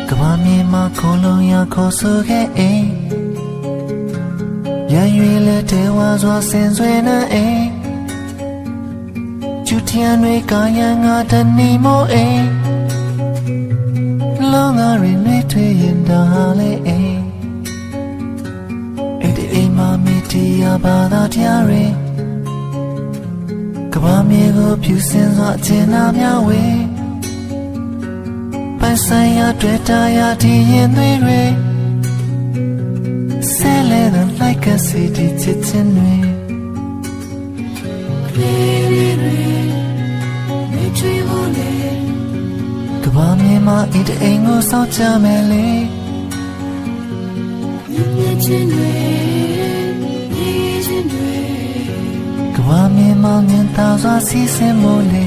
ကဘာမြေမှာခေါ်လုံးရခေါ်ဆိုခဲ့အိမ်ရန်ရွေလက်တဲဝါစွာဆင်ဆွေနှံအိမ်ကျူထျံတွေကာယံငါတနေမို့အိမ်လောငါရင်တွေထွေရင်တာလေအိမ်အဲ့ဒီအိမ်မှာမိတရားဘာသာတရားတွေကဘာမြေကိုဖြူစင်စွာအကျဉ်းသားများဝေပိုင်ဆိုင်ရာတွေ့တာရာဒီရင်သွေးတွေဆဲလဲတဲ့ like a city ချစ်ချင်းတွေကဘာမြေမှာအိတ်အိမ်ကိုစောင့်ကြမယ်လေမြင်ချင်းတွေကဘာမြေမှာမြင်သာစွာစီးဆင်းမို့လေ